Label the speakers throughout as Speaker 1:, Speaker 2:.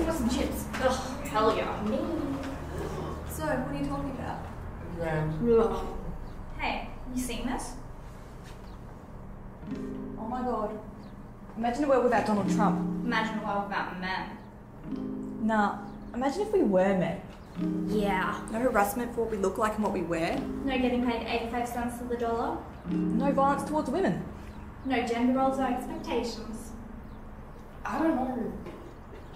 Speaker 1: want some chips? Ugh, hell yeah.
Speaker 2: So, what are you talking about?
Speaker 1: Ugh. Hey, you seen this?
Speaker 2: Oh my god. Imagine a world without Donald Trump.
Speaker 1: Imagine a world without men.
Speaker 2: Nah, imagine if we were men.
Speaker 1: Yeah.
Speaker 2: No harassment for what we look like and what we wear.
Speaker 1: No getting paid 85 cents to the dollar.
Speaker 2: No violence towards women.
Speaker 1: No gender roles or expectations.
Speaker 3: I don't know.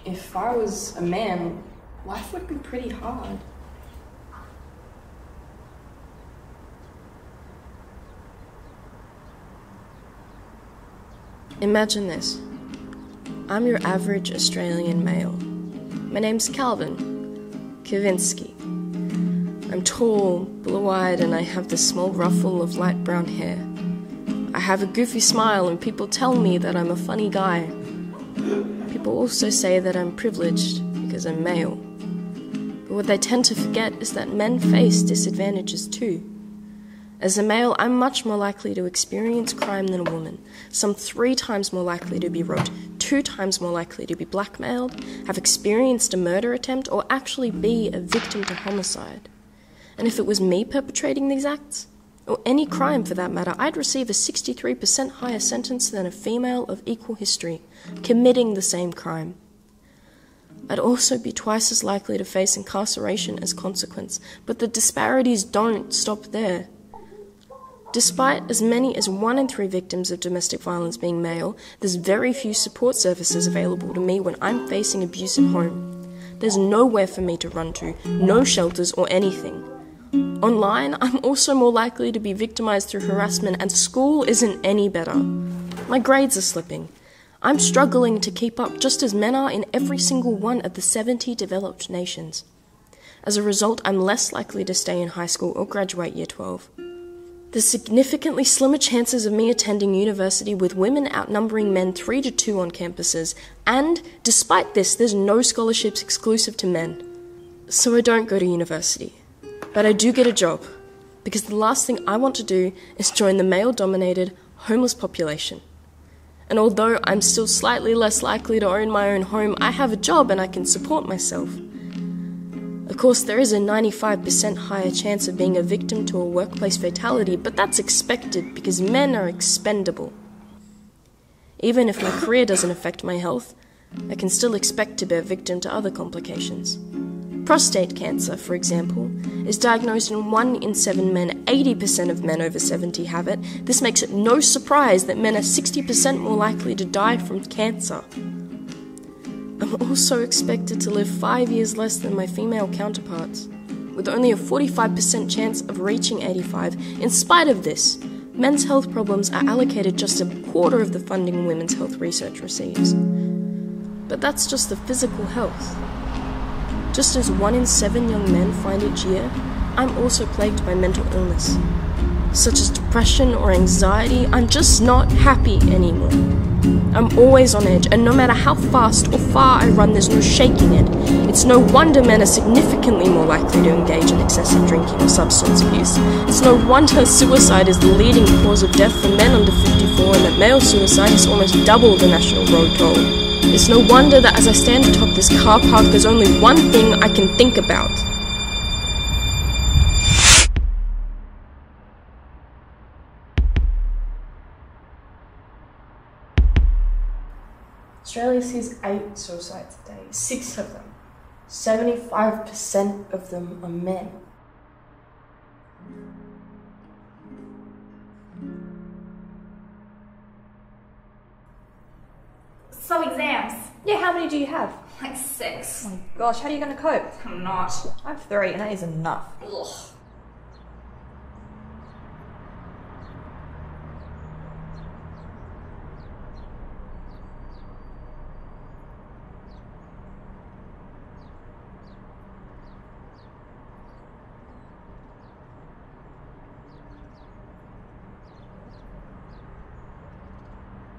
Speaker 3: If I was a man, life would be pretty hard.
Speaker 4: Imagine this. I'm your average Australian male. My name's Calvin Kavinsky. I'm tall, blue-eyed, and I have this small ruffle of light brown hair. I have a goofy smile, and people tell me that I'm a funny guy. People also say that I'm privileged because I'm male. But what they tend to forget is that men face disadvantages too. As a male, I'm much more likely to experience crime than a woman, some 3 times more likely to be robbed, 2 times more likely to be blackmailed, have experienced a murder attempt, or actually be a victim to homicide. And if it was me perpetrating these acts, or any crime for that matter, I'd receive a 63% higher sentence than a female of equal history, committing the same crime. I'd also be twice as likely to face incarceration as consequence, but the disparities don't stop there. Despite as many as 1 in 3 victims of domestic violence being male, there's very few support services available to me when I'm facing abuse at home. There's nowhere for me to run to, no shelters or anything. Online, I'm also more likely to be victimized through harassment, and school isn't any better. My grades are slipping. I'm struggling to keep up just as men are in every single one of the 70 developed nations. As a result, I'm less likely to stay in high school or graduate year 12. There's significantly slimmer chances of me attending university, with women outnumbering men 3 to 2 on campuses, and despite this, there's no scholarships exclusive to men. So I don't go to university. But I do get a job, because the last thing I want to do is join the male-dominated, homeless population. And although I'm still slightly less likely to own my own home, I have a job and I can support myself. Of course, there is a 95% higher chance of being a victim to a workplace fatality, but that's expected because men are expendable. Even if my career doesn't affect my health, I can still expect to bear victim to other complications. Prostate cancer, for example, is diagnosed in 1 in 7 men. 80% of men over 70 have it. This makes it no surprise that men are 60% more likely to die from cancer. I'm also expected to live 5 years less than my female counterparts, with only a 45% chance of reaching 85. In spite of this, men's health problems are allocated just a quarter of the funding women's health research receives. But that's just the physical health. Just as 1 in 7 young men find each year, I'm also plagued by mental illness, such as depression or anxiety. I'm just not happy anymore. I'm always on edge, and no matter how fast or far I run, there's no shaking it. It's no wonder men are significantly more likely to engage in excessive drinking or substance abuse. It's no wonder suicide is the leading cause of death for men under 54, and that male suicide is almost double the national road toll. It's no wonder that as I stand atop this car park, there's only one thing I can think about. Australia sees 8 suicides a day, 6 of them. 75% of them are men.
Speaker 1: So exams.
Speaker 2: Yeah, how many do you have?
Speaker 1: Like 6.
Speaker 2: Oh my gosh, how are you going to cope?
Speaker 1: I'm not.
Speaker 2: I have 3, and that is enough.
Speaker 1: Ugh.